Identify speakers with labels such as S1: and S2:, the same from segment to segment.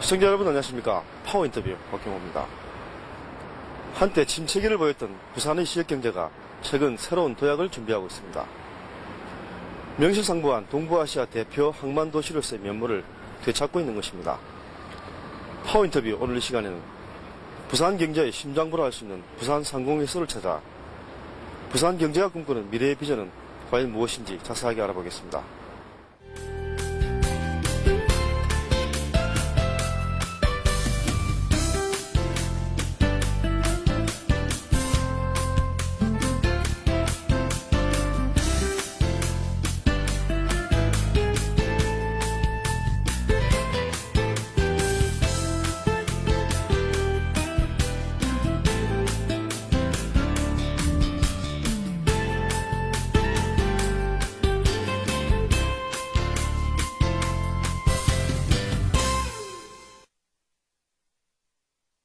S1: 시청자 여러분 안녕하십니까. 파워인터뷰 박경호입니다. 한때 침체기를 보였던 부산의 지역경제가 최근 새로운 도약을 준비하고 있습니다. 명실상부한 동부아시아 대표 항만도시로서의 면모를 되찾고 있는 것입니다. 파워인터뷰 오늘 이 시간에는 부산 경제의 심장부라 할 수 있는 부산 상공회소를 찾아 부산 경제가 꿈꾸는 미래의 비전은 과연 무엇인지 자세하게 알아보겠습니다.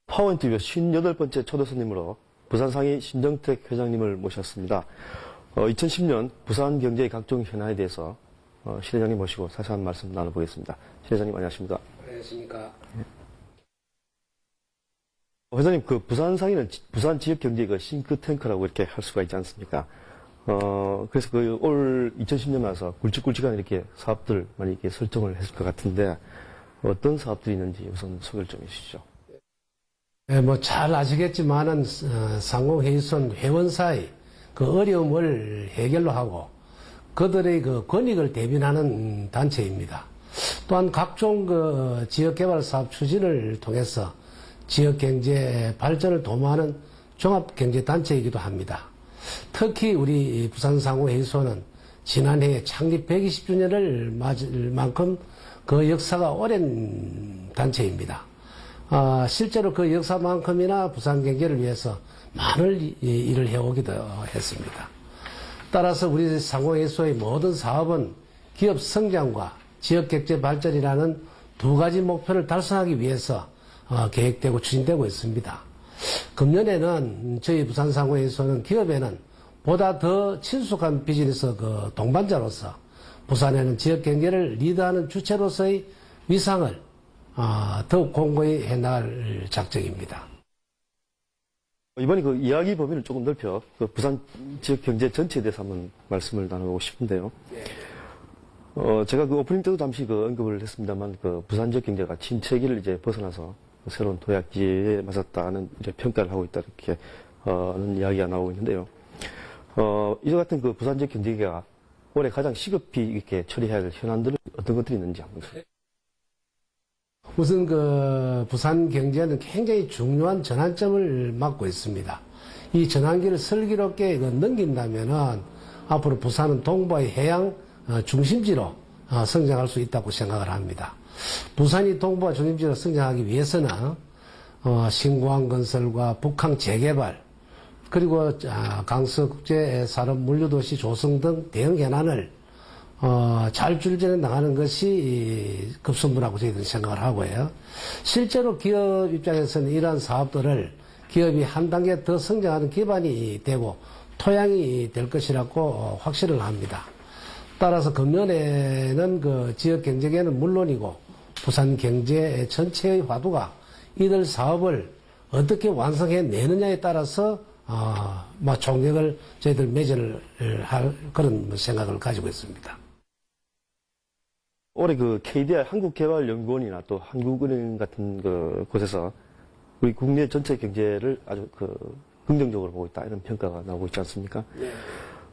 S1: 파워인터뷰 58번째 초대 손님으로 부산상의 신정택 회장님을 모셨습니다. 2010년 부산 경제의 각종 현안에 대해서 신 회장님 모시고 자세한 말씀 나눠보겠습니다. 신 회장님 안녕하십니까?
S2: 안녕하십니까?
S1: 회장님, 그 부산상의는 부산 지역 경제의 그 싱크탱크라고 이렇게 할 수가 있지 않습니까? 그래서 그 올 2010년 와서 굵직굵직한 이렇게 사업들 많이 이렇게 설정을 했을 것 같은데 어떤 사업들이 있는지 우선 소개를 좀 해주시죠.
S2: 잘 아시겠지만은, 상공회의소는 회원사의 그 어려움을 해결로 하고, 그들의 그 권익을 대변하는 단체입니다. 또한 각종 그 지역개발 사업 추진을 통해서 지역경제 발전을 도모하는 종합경제단체이기도 합니다. 특히 우리 부산상공회의소는 지난해 창립 120주년을 맞을 만큼 그 역사가 오랜 단체입니다. 실제로 그 역사만큼이나 부산 경제를 위해서 많은 일을 해오기도 했습니다. 따라서 우리 상공회의소의 모든 사업은 기업 성장과 지역경제 발전이라는 두 가지 목표를 달성하기 위해서 계획되고 추진되고 있습니다. 금년에는 저희 부산상공회의소는 기업에는 보다 더 친숙한 비즈니스 그 동반자로서 부산에는 지역경제를 리드하는 주체로서의 위상을 더욱 공고히 해나갈 작정입니다.
S1: 이번에 그 이야기 범위를 조금 넓혀 그 부산 지역 경제 전체에 대해서 한번 말씀을 나누고 싶은데요. 제가 그 오프닝 때도 잠시 그 언급을 했습니다만 그 부산 지역 경제가 침체기를 이제 벗어나서 새로운 도약기에 맞았다는 이제 평가를 하고 있다 이렇게 는 이야기가 나오고 있는데요. 이와 같은 그 부산 지역 경제가 올해 가장 시급히 이렇게 처리해야 할 현안들은 어떤 것들이 있는지 한번.
S2: 우선 그 부산 경제는 굉장히 중요한 전환점을 맞고 있습니다. 이 전환기를 슬기롭게 넘긴다면은 앞으로 부산은 동부의 해양 중심지로 성장할 수 있다고 생각을 합니다. 부산이 동부와 중심지로 성장하기 위해서는 신공항 건설과 북항 재개발 그리고 강서국제 산업 물류도시 조성 등 대응 현안을 잘 줄전해 나가는 것이 급선무라고 저희들은 생각을 하고요. 실제로 기업 입장에서는 이러한 사업들을 기업이 한 단계 더 성장하는 기반이 되고 토양이 될 것이라고 확신을 합니다. 따라서 금년에는 그 지역 경제계는 물론이고 부산 경제 전체의 화두가 이들 사업을 어떻게 완성해 내느냐에 따라서 총력을 저희들 매진을 할 그런 생각을 가지고 있습니다.
S1: 올해 그 KDI 한국개발연구원이나 또 한국은행 같은 그 곳에서 우리 국내 전체 경제를 아주 그 긍정적으로 보고 있다 이런 평가가 나오고 있지 않습니까?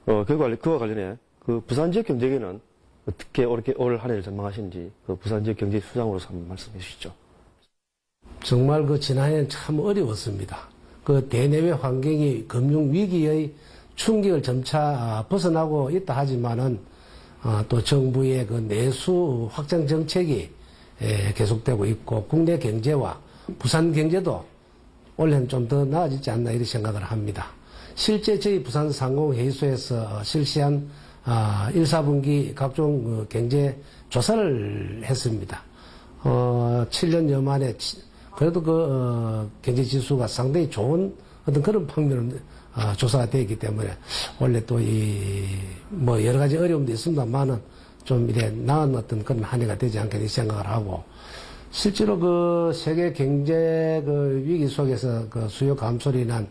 S2: 네.
S1: 그와 관련해 그 부산 지역 경제계는 어떻게 올 한 해를 전망하시는지 그 부산 지역 경제 수장으로서 한번 말씀해 주시죠.
S2: 정말 그 지난해는 참 어려웠습니다. 그 대내외 환경이 금융 위기의 충격을 점차 벗어나고 있다 하지만은 또 정부의 그 내수 확장 정책이 계속되고 있고 국내 경제와 부산 경제도 올해는 좀 더 나아지지 않나 이렇게 생각을 합니다. 실제 저희 부산 상공회의소에서 실시한 1, 4분기 각종 경제 조사를 했습니다. 7년여 만에 그래도 그 경제 지수가 상당히 좋은 어떤 그런 방면을 조사가 되어 있기 때문에 원래 또 여러 가지 어려움도 있습니다만은 좀 이래 나은 어떤 그런 한 해가 되지 않겠나 생각을 하고 실제로 그 세계 경제 그 위기 속에서 그 수요 감소로 인한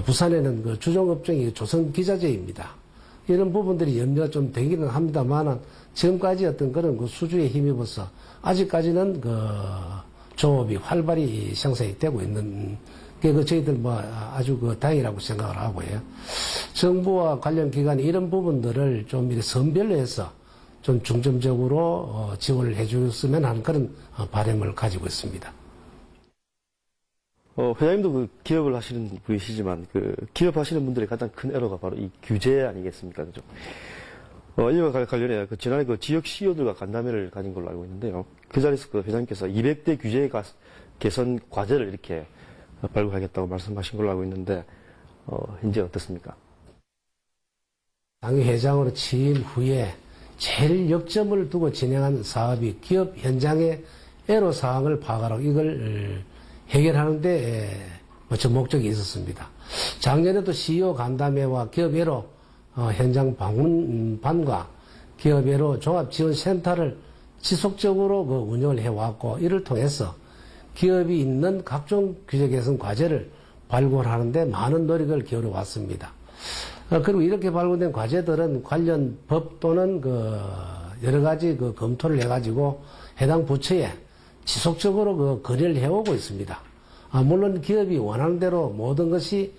S2: 부산에는 그 주종업종이 조선기자재입니다. 이런 부분들이 염려가 좀 되기는 합니다만은 지금까지 어떤 그런 그 수주에 힘입어서 아직까지는 그 조업이 활발히 생산이 되고 있는 게 그 저희들 뭐 아주 그 다행이라고 생각을 하고요. 정부와 관련 기관이 이런 부분들을 좀 이렇게 선별로 해서 좀 중점적으로 지원을 해줬으면 하는 그런 바람을 가지고 있습니다.
S1: 회장님도 그 기업을 하시는 분이시지만 그 기업 하시는 분들의 가장 큰 에러가 바로 이 규제 아니겠습니까? 그죠? 이와 관련해 그 지난해 그 지역 CEO들과 간담회를 가진 걸로 알고 있는데요. 그 자리에서 그 회장님께서 200대 규제 개선 과제를 이렇게 발굴하겠다고 말씀하신 걸로 알고 있는데 현재 어떻습니까?
S2: 당의 회장으로 취임 후에 제일 역점을 두고 진행한 사업이 기업 현장의 애로사항을 파악하라고 이걸 해결하는데 저 목적이 있었습니다. 작년에도 CEO 간담회와 기업 애로 현장 방문반과 기업 애로 종합지원센터를 지속적으로 그 운영을 해왔고 이를 통해서 기업이 있는 각종 규제 개선 과제를 발굴하는데 많은 노력을 기울여 왔습니다. 그리고 이렇게 발굴된 과제들은 관련 법 또는 그 여러 가지 그 검토를 해가지고 해당 부처에 지속적으로 그 건의를 해오고 있습니다. 물론 기업이 원하는 대로 모든 것이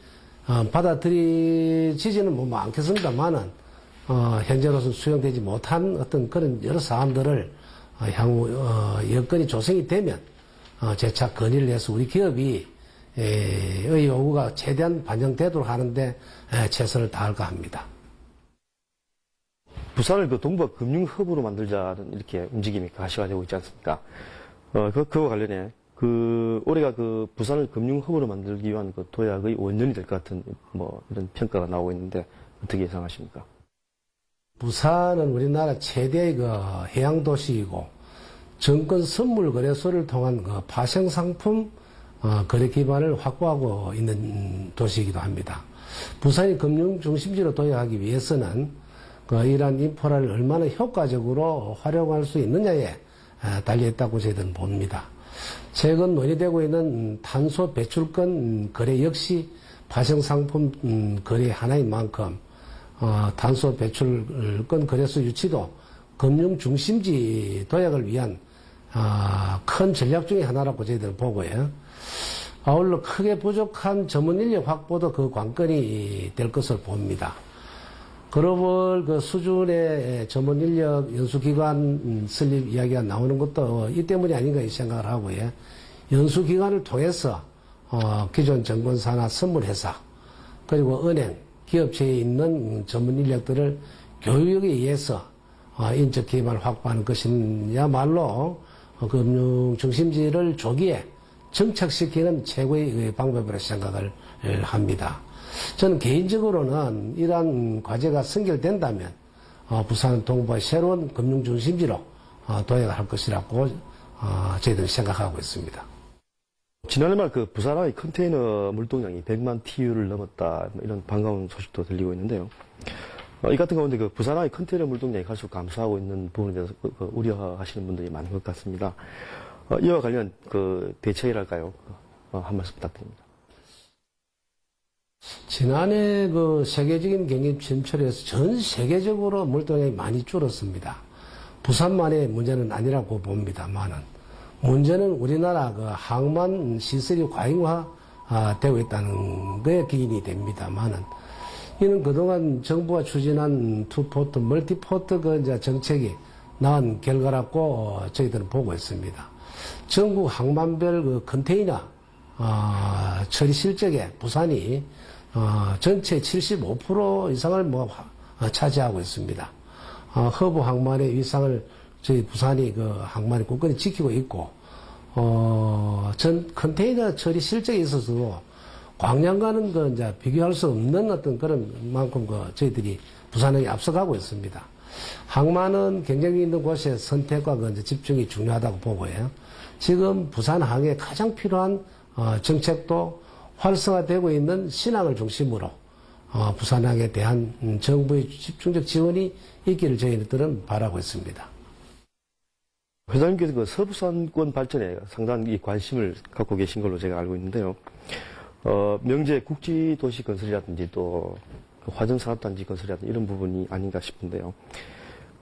S2: 받아들이지는 뭐 않겠습니다만은 현재로서는 수용되지 못한 어떤 그런 여러 사안들을 향후 여건이 조성이 되면 재차 건의를 해서 우리 기업이 의 요구가 최대한 반영되도록 하는데 최선을 다할까 합니다.
S1: 부산을 그 동북아 금융허브로 만들자는 이렇게 움직임이 가시화되고 있지 않습니까? 그와 관련해 올해가 그 부산을 금융허브로 만들기 위한 그 도약의 원년이 될 것 같은 뭐 이런 평가가 나오고 있는데 어떻게 예상하십니까?
S2: 부산은 우리나라 최대의 그 해양 도시이고 정권 선물 거래소를 통한 그 파생 상품 거래 기반을 확보하고 있는 도시이기도 합니다. 부산이 금융 중심지로 도약하기 위해서는 이러한 인프라를 얼마나 효과적으로 활용할 수 있느냐에 달려있다고 저희들은 봅니다. 최근 논의되고 있는 탄소 배출권 거래 역시 파생 상품 거래 하나인 만큼 탄소 배출권 거래소 유치도 금융 중심지 도약을 위한 큰 전략 중의 하나라고 저희들은 보고요. 아울러 크게 부족한 전문 인력 확보도 그 관건이 될 것을 봅니다. 글로벌 그 수준의 전문 인력 연수기관 설립 이야기가 나오는 것도 이 때문이 아닌가 생각을 하고요. 연수기관을 통해서 기존 정권사나 선물회사 그리고 은행, 기업체에 있는 전문 인력들을 교육에 의해서 인적 기반을 확보하는 것이야말로 금융 중심지를 조기에 정착시키는 최고의 방법이라고 생각을 합니다. 저는 개인적으로는 이러한 과제가 선결된다면 부산 동부의 새로운 금융 중심지로 도약을 할 것이라고 저희들은 생각하고 있습니다.
S1: 지난해 말 그 부산항의 컨테이너 물동량이 100만 TU를 넘었다 이런 반가운 소식도 들리고 있는데요. 이 같은 가운데 그 부산항의 컨테이너 물동량이 갈수록 감소하고 있는 부분에 대해서 우려하시는 분들이 많은 것 같습니다. 이와 관련 그 대책이랄까요? 한 말씀 부탁드립니다.
S2: 지난해 그 세계적인 경기 침체로 해서 전 세계적으로 물동량이 많이 줄었습니다. 부산만의 문제는 아니라고 봅니다만은 문제는 우리나라 그 항만 시설이 과잉화 되고 있다는 것에 기인이 됩니다만은 이는 그동안 정부가 추진한 투포트, 멀티포트 그 이제 정책이 나온 결과라고 저희들은 보고 있습니다. 전국 항만별 그 컨테이너 처리 실적에 부산이 전체 75% 이상을 차지하고 있습니다. 허브 항만의 위상을 저희 부산이 그 항만의 국권이 지키고 있고, 전 컨테이너 처리 실적에 있어서도 광양과는 그 이제 비교할 수 없는 어떤 그런 만큼 저희들이 부산에 앞서가고 있습니다. 항만은 경쟁이 있는 곳에 선택과 그 이제 집중이 중요하다고 보고요. 지금 부산항에 가장 필요한 정책도 활성화되고 있는 신항을 중심으로 부산항에 대한 정부의 집중적 지원이 있기를 저희들은 바라고 있습니다.
S1: 회장님께서 그 서부산권 발전에 상당한 이 관심을 갖고 계신 걸로 제가 알고 있는데요. 명제 국지도시 건설이라든지 또 화정산업단지 건설이라든지 이런 부분이 아닌가 싶은데요.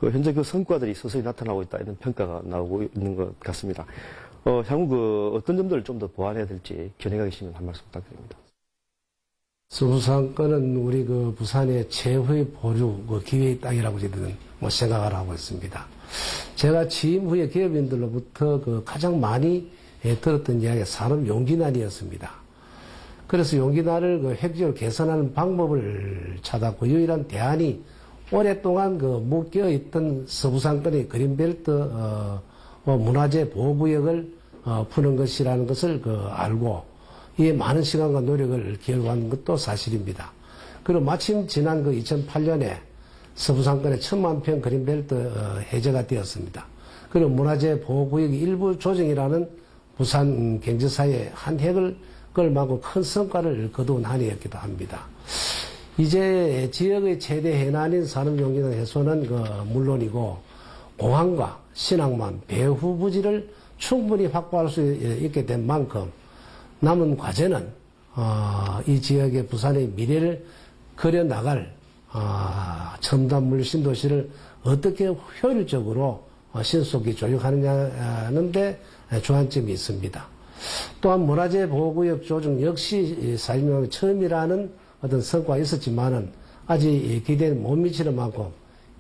S1: 현재 그 성과들이 서서히 나타나고 있다 이런 평가가 나오고 있는 것 같습니다. 향후 어떤 점들을 좀 더 보완해야 될지 견해가 계시면 한 말씀 부탁드립니다.
S2: 서부산권은 우리 부산의 최후의 보류 기회의 땅이라고 저희들은 생각을 하고 있습니다. 제가 취임 후에 기업인들로부터 가장 많이 들었던 이야기가 산업 용기난이었습니다. 그래서 용기난을 획기적으로 개선하는 방법을 찾았고 유일한 대안이 오랫동안 묶여있던 서부산권의 그린벨트 문화재 보호구역을 푸는 것이라는 것을 알고 이에 많은 시간과 노력을 기울여간 것도 사실입니다. 그리고 마침 지난 2008년에 서부산권의 1000만 평 그린벨트 해제가 되었습니다. 그리고 문화재 보호구역 일부 조정이라는 부산 경제사의 한 획을 걸마고 큰 성과를 거둔 한 해였기도 합니다. 이제 지역의 최대 해난인 산업용기난 해소는 물론이고 공항과 신항만 배후 부지를 충분히 확보할 수 있게 된 만큼 남은 과제는 이 지역의 부산의 미래를 그려나갈 첨단 신도시를 어떻게 효율적으로 신속히 조력하느냐는 데 주안점이 있습니다. 또한 문화재 보호구역 조정 역시 사실상 처음이라는 어떤 성과가 있었지만은 아직 기대에 못 미치는 만큼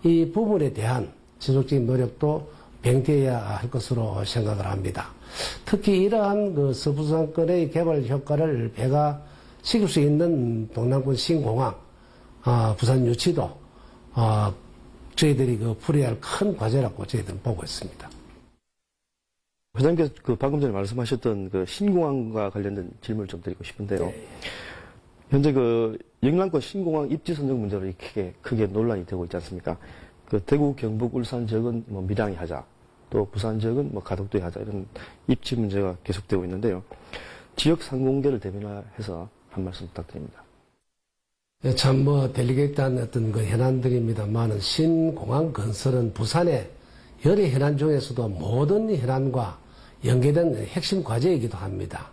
S2: 이 부분에 대한 지속적인 노력도 병행해야 할 것으로 생각을 합니다. 특히 이러한 서부산권의 개발 효과를 배가시킬 수 있는 동남권 신공항, 부산 유치도 저희들이 풀어야 할 큰 과제라고 저희들은 보고 있습니다.
S1: 회장님께서 방금 전에 말씀하셨던 신공항과 관련된 질문을 좀 드리고 싶은데요.
S2: 네.
S1: 현재 영남권 신공항 입지 선정 문제로 크게 논란이 되고 있지 않습니까? 대구, 경북, 울산 지역은 밀양이 하자, 또 부산 지역은 가덕도에 하자 이런 입지 문제가 계속되고 있는데요. 지역 상공계를 대변해서 한 말씀 부탁드립니다.
S2: 참 델리게이트한 어떤 현안들입니다만은 신공항 건설은 부산의 여러 현안 중에서도 모든 현안과 연계된 핵심 과제이기도 합니다.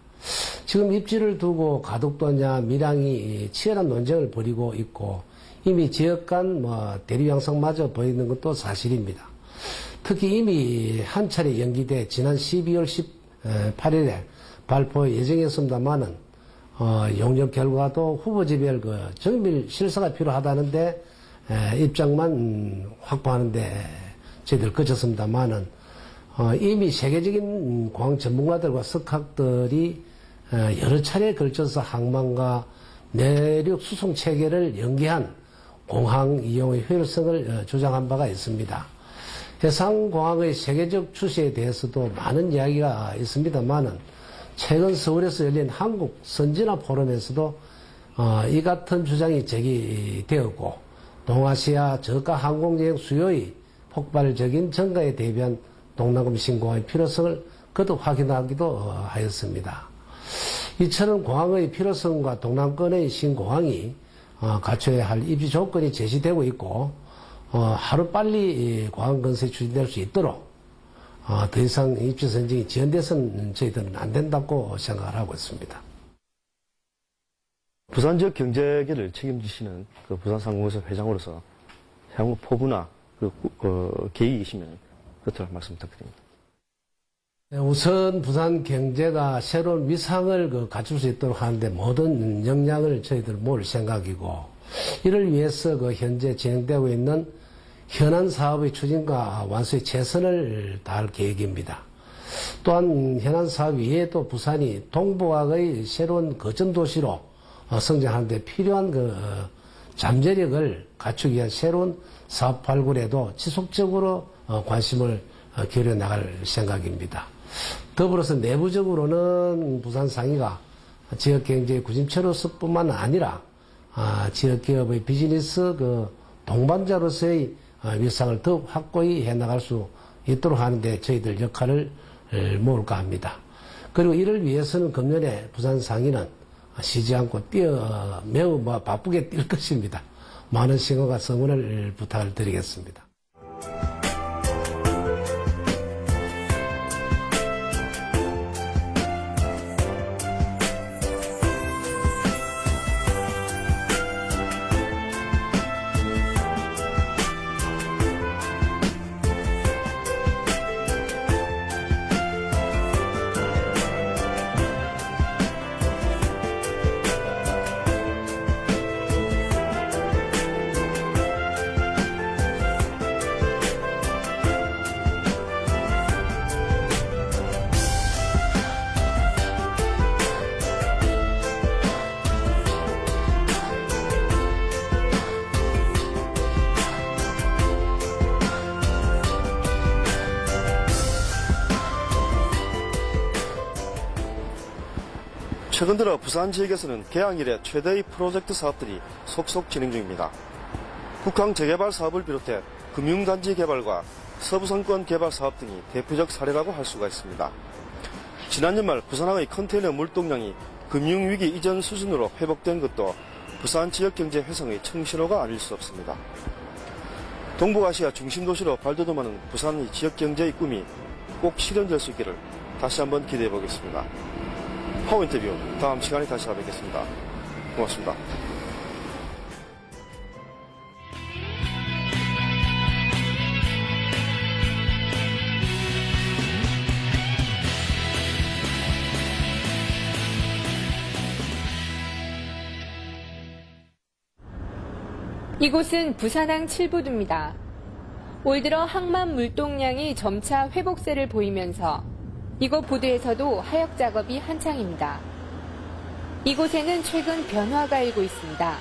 S2: 지금 입지를 두고 가덕도냐 밀양이 치열한 논쟁을 벌이고 있고 이미 지역 간 대립 양상마저 보이는 것도 사실입니다. 특히 이미 한 차례 연기돼 지난 12월 18일에 발표 예정이었습니다만은 용역 결과도 후보지별 정밀 실사가 필요하다는데 입장만 확보하는데 저희들 거쳤습니다만은 이미 세계적인 공항 전문가들과 석학들이 여러 차례에 걸쳐서 항만과 내륙 수송 체계를 연계한 공항 이용의 효율성을 주장한 바가 있습니다. 해상공항의 세계적 추세에 대해서도 많은 이야기가 있습니다만은 최근 서울에서 열린 한국 선진화 포럼에서도 이 같은 주장이 제기되었고 동아시아 저가 항공여행 수요의 폭발적인 증가에 대비한 동남권 신공항의 필요성을 거듭 확인하기도 하였습니다. 이처럼 공항의 필요성과 동남권의 신공항이 갖춰야 할 입지 조건이 제시되고 있고 하루빨리 공항 건설이 추진될 수 있도록 더 이상 입지 선정이 지연돼서는 저희들은 안 된다고 생각을 하고 있습니다.
S1: 부산 지역 경제계를 책임지시는 부산상공회사 회장으로서 향후 포부나 계획이 계시면 끝으로 말씀 부탁드립니다.
S2: 우선 부산 경제가 새로운 위상을 갖출 수 있도록 하는데 모든 역량을 저희들 모을 생각이고 이를 위해서 현재 진행되고 있는 현안 사업의 추진과 완수에 최선을 다할 계획입니다. 또한 현안 사업 외에도 부산이 동부학의 새로운 거점도시로 성장하는 데 필요한 잠재력을 갖추기 위한 새로운 사업 발굴에도 지속적으로 관심을 기울여 나갈 생각입니다. 더불어서 내부적으로는 부산상위가 지역경제의 구심체로서뿐만 아니라 지역기업의 비즈니스 동반자로서의 위상을 더욱 확고히 해나갈 수 있도록 하는데 저희들 역할을 모을까 합니다. 그리고 이를 위해서는 금년에 부산상위는 쉬지 않고 매우 바쁘게 뛸 것입니다. 많은 신호가 성원을 부탁을 드리겠습니다.
S1: 최근 들어 부산 지역에서는 개항 이래 최대의 프로젝트 사업들이 속속 진행 중입니다. 국항 재개발 사업을 비롯해 금융단지 개발과 서부상권 개발 사업 등이 대표적 사례라고 할 수가 있습니다. 지난 연말 부산항의 컨테이너 물동량이 금융위기 이전 수준으로 회복된 것도 부산 지역 경제 회생의 청신호가 아닐 수 없습니다. 동북아시아 중심도시로 발돋움하는 부산의 지역 경제의 꿈이 꼭 실현될 수 있기를 다시 한번 기대해 보겠습니다. 파워 인터뷰 다음 시간에 다시 뵙겠습니다. 고맙습니다.
S3: 이곳은 부산항 7부두입니다. 올 들어 항만 물동량이 점차 회복세를 보이면서 이곳 부두에서도 하역 작업이 한창입니다. 이곳에는 최근 변화가 일고 있습니다.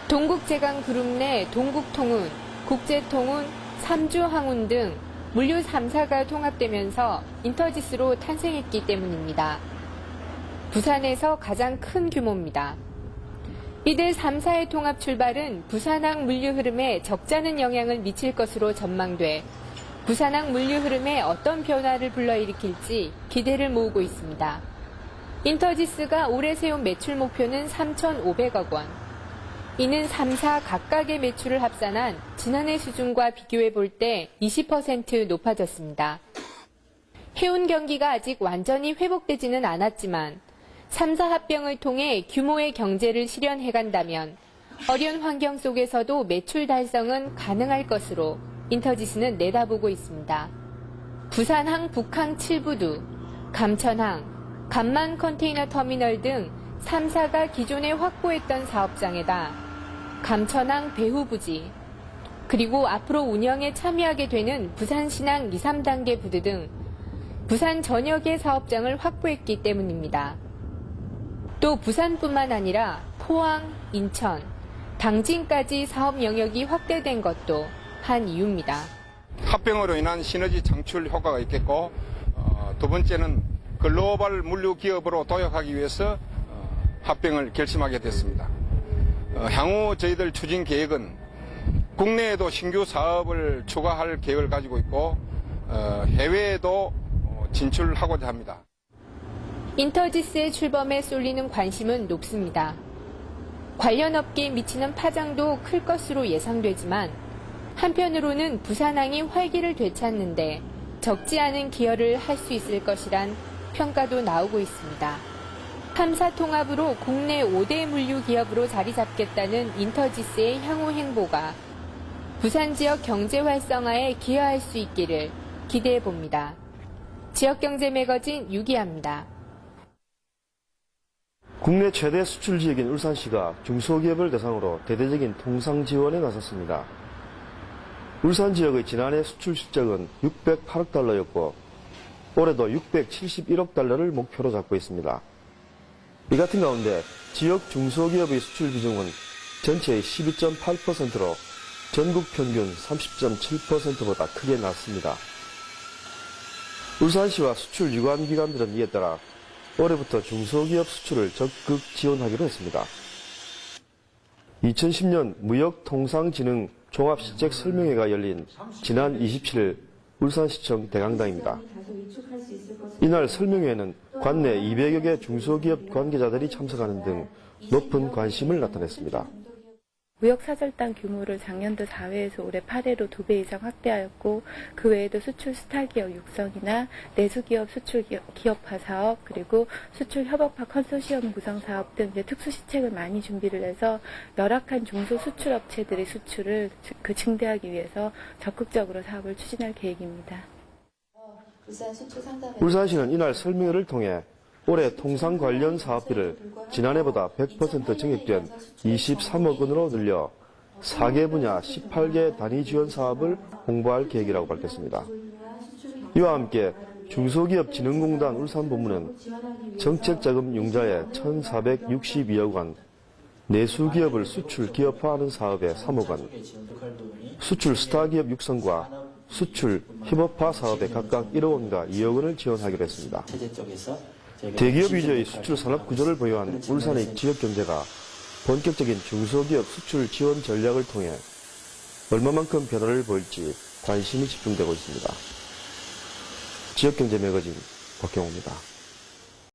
S3: 동국제강그룹 내 동국통운, 국제통운, 삼주항운 등 물류 3사가 통합되면서 인터지스로 탄생했기 때문입니다. 부산에서 가장 큰 규모입니다. 이들 3사의 통합 출발은 부산항 물류 흐름에 적잖은 영향을 미칠 것으로 전망돼 부산항 물류 흐름에 어떤 변화를 불러일으킬지 기대를 모으고 있습니다. 인터지스가 올해 세운 매출 목표는 3,500억 원. 이는 3사 각각의 매출을 합산한 지난해 수준과 비교해 볼 때 20% 높아졌습니다. 해운 경기가 아직 완전히 회복되지는 않았지만 3사 합병을 통해 규모의 경제를 실현해간다면 어려운 환경 속에서도 매출 달성은 가능할 것으로 인터지스는 내다보고 있습니다. 부산항 북항 7부두, 감천항, 간만 컨테이너 터미널 등 3사가 기존에 확보했던 사업장에다 감천항 배후부지, 그리고 앞으로 운영에 참여하게 되는 부산신항 2, 3단계 부두 등 부산 전역의 사업장을 확보했기 때문입니다. 또 부산뿐만 아니라 포항, 인천, 당진까지 사업 영역이 확대된 것도 한 이유입니다.
S4: 합병으로 인한 시너지 창출 효과가 있겠고, 두 번째는 글로벌 물류 기업으로 도약하기 위해서 합병을 결심하게 됐습니다. 향후 저희들 추진 계획은 국내에도 신규 사업을 추가할 계획을 가지고 있고, 해외에도 진출하고자 합니다.
S3: 인터지스의 출범에 쏠리는 관심은 높습니다. 관련 업계에 미치는 파장도 클 것으로 예상되지만 한편으로는 부산항이 활기를 되찾는데 적지 않은 기여를 할 수 있을 것이란 평가도 나오고 있습니다. 3사 통합으로 국내 5대 물류 기업으로 자리 잡겠다는 인터지스의 향후 행보가 부산 지역 경제 활성화에 기여할 수 있기를 기대해 봅니다. 지역경제 매거진 유기아입니다.
S1: 국내 최대 수출 지역인 울산시가 중소기업을 대상으로 대대적인 통상 지원에 나섰습니다. 울산 지역의 지난해 수출 실적은 608억 달러였고 올해도 671억 달러를 목표로 잡고 있습니다. 이 같은 가운데 지역 중소기업의 수출 비중은 전체의 12.8%로 전국 평균 30.7%보다 크게 낮습니다. 울산시와 수출 유관 기관들은 이에 따라 올해부터 중소기업 수출을 적극 지원하기로 했습니다. 2010년 무역통상진흥 종합실적설명회가 열린 지난 27일 울산시청 대강당입니다. 이날 설명회에는 관내 200여 개 중소기업 관계자들이 참석하는 등 높은 관심을 나타냈습니다.
S5: 무역사절당 규모를 작년도 4회에서 올해 8회로 2배 이상 확대하였고, 그 외에도 수출 스타기업 육성이나 내수기업 수출 기업화 사업, 그리고 수출 협업화 컨소시엄 구성 사업 등 이제 특수시책을 많이 준비를 해서 열악한 중소수출업체들의 수출을 증대하기 위해서 적극적으로 사업을 추진할 계획입니다.
S1: 울산시는 이날 설명회를 통해 올해 통상 관련 사업비를 지난해보다 100% 증액된 23억 원으로 늘려 4개 분야 18개 단위 지원 사업을 홍보할 계획이라고 밝혔습니다. 이와 함께 중소기업진흥공단 울산본부는 정책자금 융자에 1,462억 원, 내수기업을 수출 기업화하는 사업에 3억 원, 수출 스타기업 육성과 수출 협업화 사업에 각각 1억 원과 2억 원을 지원하기로 했습니다. 대기업 위주의 수출 산업 구조를 보유한 울산의 지역 경제가 본격적인 중소기업 수출 지원 전략을 통해 얼마만큼 변화를 보일지 관심이 집중되고 있습니다. 지역 경제 매거진 박경호입니다.